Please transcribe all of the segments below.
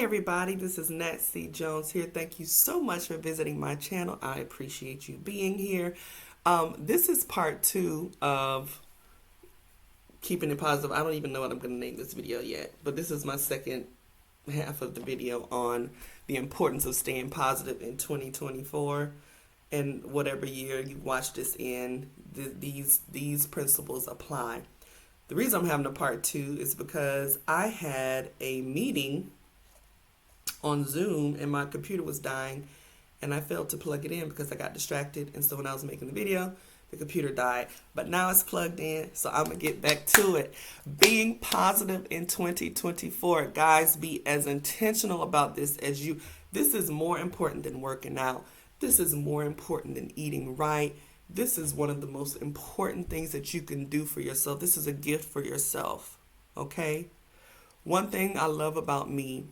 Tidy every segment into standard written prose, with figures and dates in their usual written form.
Hey everybody, this is Nat C. Jones here. Thank you so much for visiting my channel. I appreciate you being here. This is part two of keeping it positive. I don't even know what I'm going to name this video yet, but this is my second half of the video on the importance of staying positive in 2024 and whatever year you watch this in. These principles apply. The reason I'm having a part two is because I had a meeting on Zoom and my computer was dying and I failed to plug it in because I got distracted, and so when I was making the video the computer died, but now it's plugged in, so I'm gonna get back to it. Being positive in 2024, guys, be as intentional about this as you. This is more important than working out. This is more important than eating right. This is one of the most important things that you can do for yourself. This is a gift for yourself. Okay, one thing I love about me,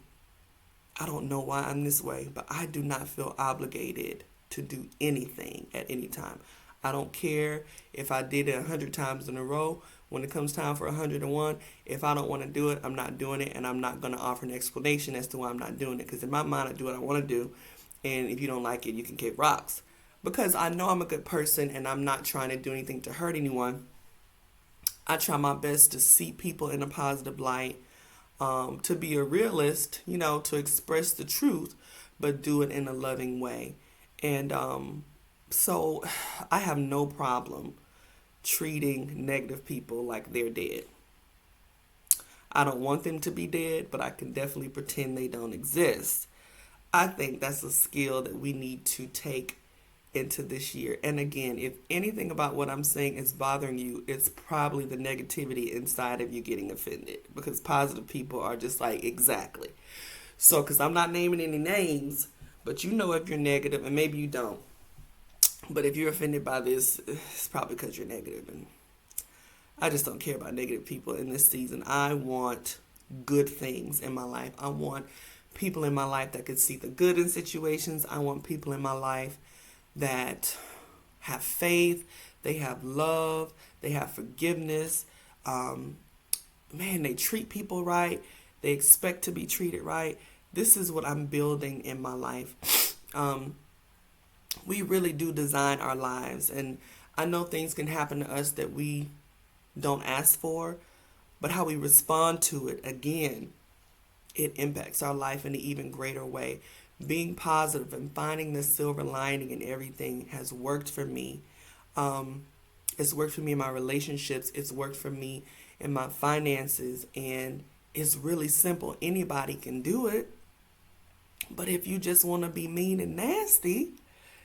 I don't know why I'm this way, but I do not feel obligated to do anything at any time. I don't care if I did it 100 times in a row. When it comes time for 101, if I don't want to do it, I'm not doing it, and I'm not going to offer an explanation as to why I'm not doing it, because in my mind I do what I want to do, and if you don't like it, you can kick rocks. Because I know I'm a good person and I'm not trying to do anything to hurt anyone. I try my best to see people in a positive light, to be a realist, to express the truth, but do it in a loving way. And so I have no problem treating negative people like they're dead. I don't want them to be dead, but I can definitely pretend they don't exist. I think that's a skill that we need to take into this year. And again, if anything about what I'm saying is bothering you, it's probably the negativity inside of you getting offended, because positive people are just like, exactly. So, because I'm not naming any names, but you know if you're negative, and maybe you don't. But if you're offended by this, it's probably because you're negative. And I just don't care about negative people in this season. I want good things in my life. I want people in my life that can see the good in situations. I want people in my life that have faith, they have love, they have forgiveness. They treat people right. They expect to be treated right. This is what I'm building in my life. We really do design our lives, and I know things can happen to us that we don't ask for, but how we respond to it, again, it impacts our life in an even greater way. Being positive and finding the silver lining in everything has worked for me. It's worked for me in my relationships. It's worked for me in my finances. And it's really simple. Anybody can do it. But if you just want to be mean and nasty,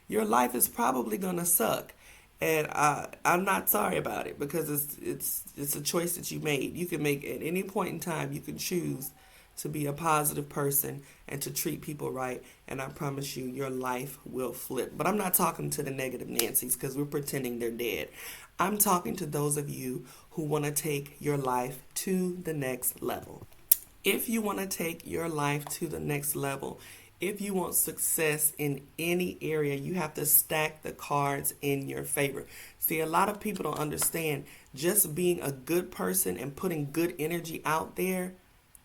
your life is probably going to suck. And I'm not sorry about it, because it's a choice that you made. You can make at any point in time, you can choose to be a positive person and to treat people right, and I promise you, your life will flip. But I'm not talking to the negative Nancys, because we're pretending they're dead. I'm talking to those of you who want to take your life to the next level. If you want to take your life to the next level, if you want success in any area, you have to stack the cards in your favor. See, a lot of people don't understand, just being a good person and putting good energy out there,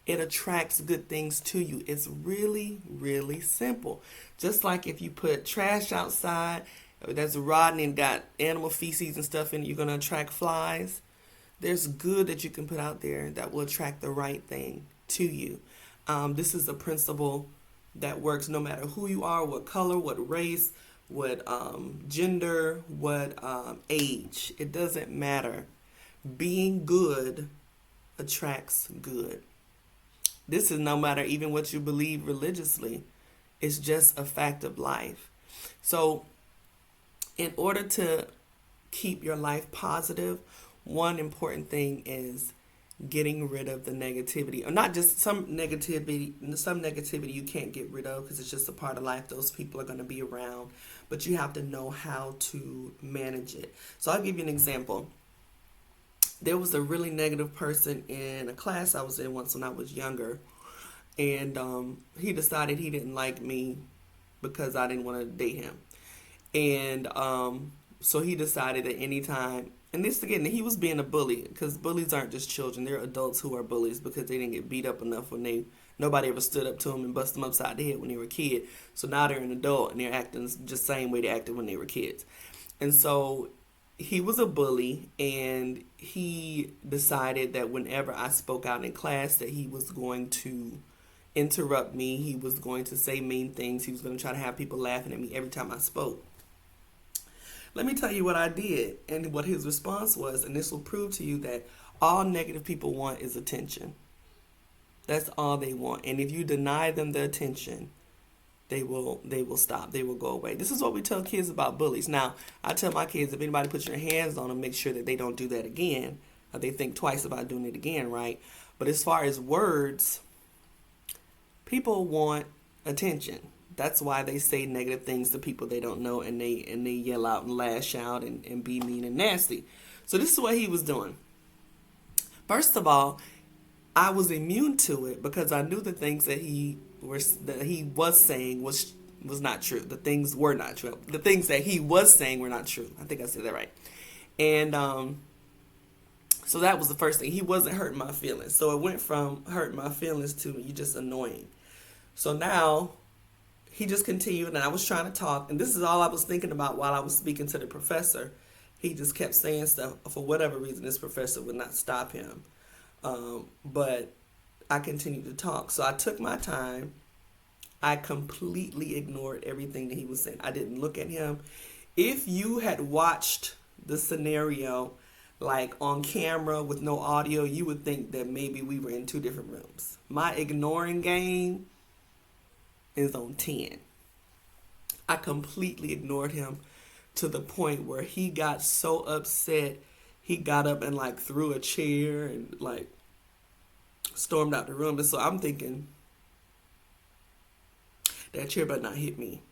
it attracts good things to you. It's really, really simple. Just like if you put trash outside that's rotten and got animal feces and stuff in it, you're going to attract flies. There's good that you can put out there that will attract the right thing to you. This is a principle that works no matter who you are, what color, what race, what gender, what age. It doesn't matter. Being good attracts good. This is no matter even what you believe religiously. It's just a fact of life. So in order to keep your life positive, one important thing is getting rid of the negativity. Or not just some negativity you can't get rid of because it's just a part of life. Those people are going to be around. But you have to know how to manage it. So I'll give you an example. There was a really negative person in a class I was in once when I was younger. And he decided he didn't like me because I didn't want to date him. And so he decided at any time, and this again, he was being a bully, because bullies aren't just children. They're adults who are bullies because they didn't get beat up enough when they Nobody ever stood up to them and busted them upside the head when they were a kid. So now they're an adult and they're acting just the same way they acted when they were kids. And so he was a bully, and he decided that whenever I spoke out in class that he was going to interrupt me. He was going to say mean things. He was going to try to have people laughing at me every time I spoke. Let me tell you what I did and what his response was, and this will prove to you that all negative people want is attention. That's all they want. And if you deny them the attention, they will stop. They will go away. This is what we tell kids about bullies. Now, I tell my kids, if anybody puts your hands on them, make sure that they don't do that again. Or they think twice about doing it again, right? But as far as words, people want attention. That's why they say negative things to people they don't know, and they yell out and lash out and be mean and nasty. So this is what he was doing. First of all, I was immune to it because I knew the things that he was saying was not true. The things were not true. The things that he was saying were not true. I think I said that right. And so that was the first thing. He wasn't hurting my feelings. So it went from hurting my feelings to you just annoying. So now he just continued, and I was trying to talk, and this is all I was thinking about while I was speaking to the professor. He just kept saying stuff. For whatever reason, this professor would not stop him. But I continued to talk. So I took my time. I completely ignored everything that he was saying. I didn't look at him. If you had watched the scenario like on camera with no audio, you would think that maybe we were in two different rooms. My ignoring game is on 10. I completely ignored him to the point where he got so upset, he got up and like threw a chair and like stormed out the room. And so I'm thinking, that chair better not hit me.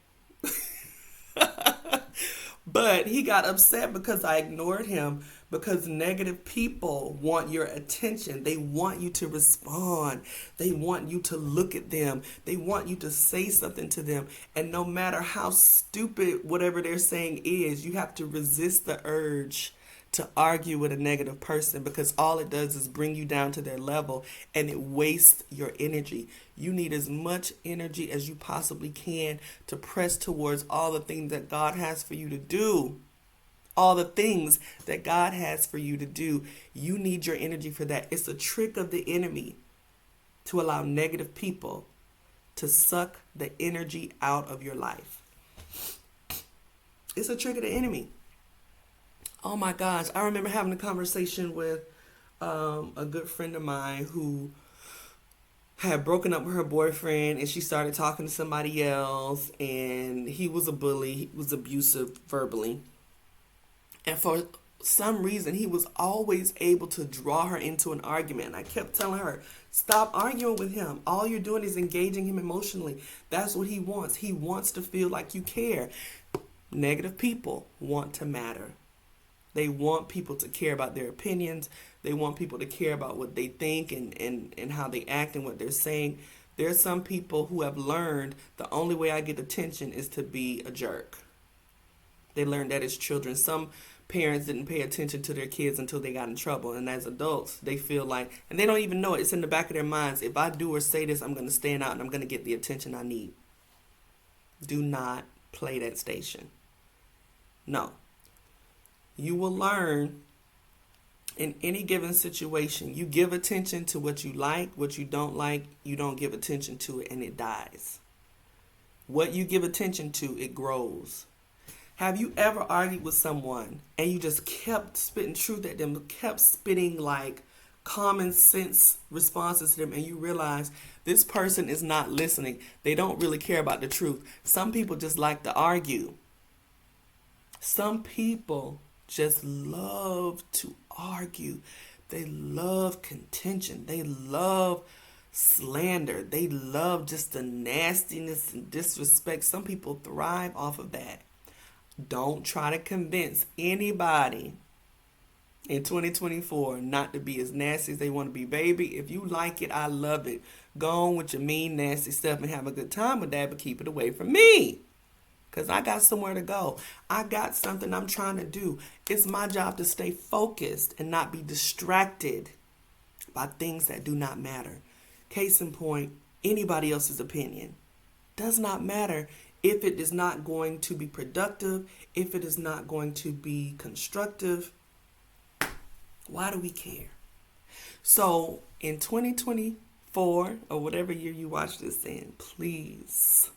But he got upset because I ignored him, because negative people want your attention. They want you to respond. They want you to look at them. They want you to say something to them. And no matter how stupid whatever they're saying is, you have to resist the urge to argue with a negative person, because all it does is bring you down to their level, and it wastes your energy. You need as much energy as you possibly can to press towards all the things that God has for you to do. All the things that God has for you to do. You need your energy for that. It's a trick of the enemy to allow negative people to suck the energy out of your life. It's a trick of the enemy. Oh my gosh, I remember having a conversation with a good friend of mine who had broken up with her boyfriend, and she started talking to somebody else, and he was a bully. He was abusive verbally. And for some reason, he was always able to draw her into an argument. And I kept telling her, stop arguing with him. All you're doing is engaging him emotionally. That's what he wants. He wants to feel like you care. Negative people want to matter. They want people to care about their opinions. They want people to care about what they think and how they act and what they're saying. There are some people who have learned the only way I get attention is to be a jerk. They learned that as children. Some parents didn't pay attention to their kids until they got in trouble. And as adults, they feel like, and they don't even know it, it's in the back of their minds, if I do or say this, I'm going to stand out and I'm going to get the attention I need. Do not play that station. No. You will learn in any given situation, you give attention to what you like, what you don't like, you don't give attention to it, and it dies. What you give attention to, it grows. Have you ever argued with someone and you just kept spitting truth at them, kept spitting like common sense responses to them, and you realize this person is not listening? They don't really care about the truth. Some people just like to argue. Some people just love to argue. They love contention. They love slander. They love just the nastiness and disrespect. Some people thrive off of that. Don't try to convince anybody in 2024 not to be as nasty as they want to be. Baby, if you like it, I love it. Go on with your mean, nasty stuff and have a good time with that, but keep it away from me. Because I got somewhere to go. I got something I'm trying to do. It's my job to stay focused and not be distracted by things that do not matter. Case in point, anybody else's opinion. Does not matter if it is not going to be productive, if it is not going to be constructive. Why do we care? So in 2024, or whatever year you watch this in, please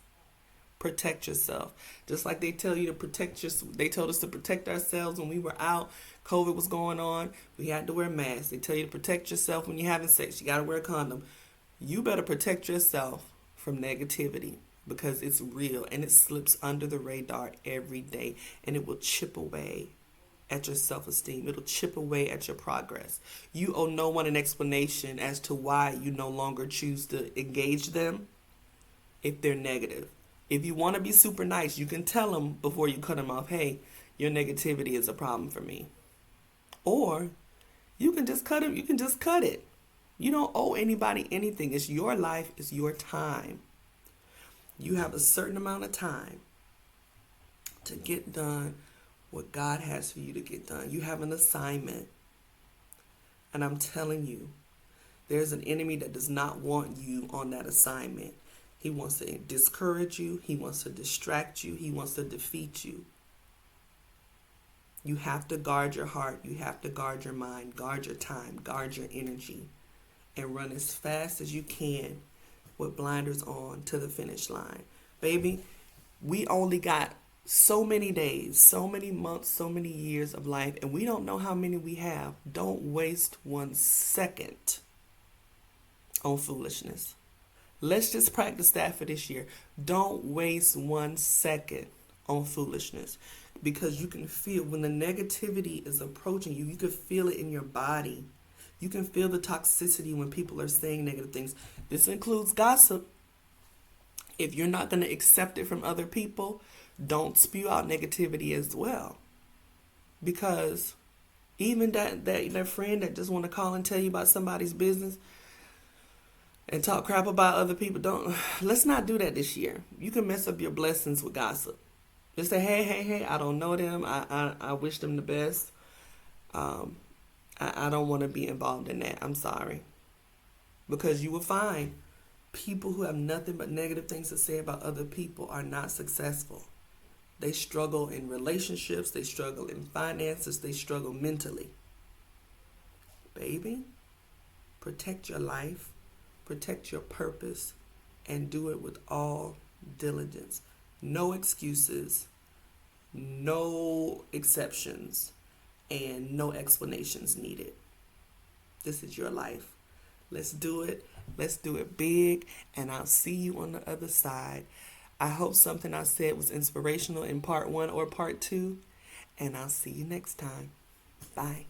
protect yourself. Just like they tell you to protect they told us to protect ourselves when we were out. COVID was going on. We had to wear masks. They tell you to protect yourself when you're having sex. You got to wear a condom. You better protect yourself from negativity, because it's real and it slips under the radar every day, and it will chip away at your self-esteem. It'll chip away at your progress. You owe no one an explanation as to why you no longer choose to engage them if they're negative. If you want to be super nice, you can tell them before you cut them off, hey, your negativity is a problem for me. Or you can just cut it. You can just cut it. You don't owe anybody anything. It's your life. It's your time. You have a certain amount of time to get done what God has for you to get done. You have an assignment. And I'm telling you, there's an enemy that does not want you on that assignment. He wants to discourage you. He wants to distract you. He wants to defeat you. You have to guard your heart. You have to guard your mind, guard your time, guard your energy, and run as fast as you can with blinders on to the finish line. Baby, we only got so many days, so many months, so many years of life, and we don't know how many we have. Don't waste 1 second on foolishness. Let's just practice that for this year. Don't waste 1 second on foolishness, because you can feel when the negativity is approaching you. You can feel it in your body. You can feel the toxicity when people are saying negative things. This includes gossip. If you're not going to accept it from other people, don't spew out negativity as well. Because even that friend that just want to call and tell you about somebody's business and talk crap about other people, let's not do that this year. You can mess up your blessings with gossip. Just say, hey, I don't know them. I wish them the best. I don't want to be involved in that. I'm sorry. Because you will find people who have nothing but negative things to say about other people are not successful. They struggle in relationships. They struggle in finances. They struggle mentally. Baby, protect your life. Protect your purpose. And do it with all diligence. No excuses. No exceptions. And no explanations needed. This is your life. Let's do it. Let's do it big. And I'll see you on the other side. I hope something I said was inspirational in part 1 or part 2. And I'll see you next time. Bye.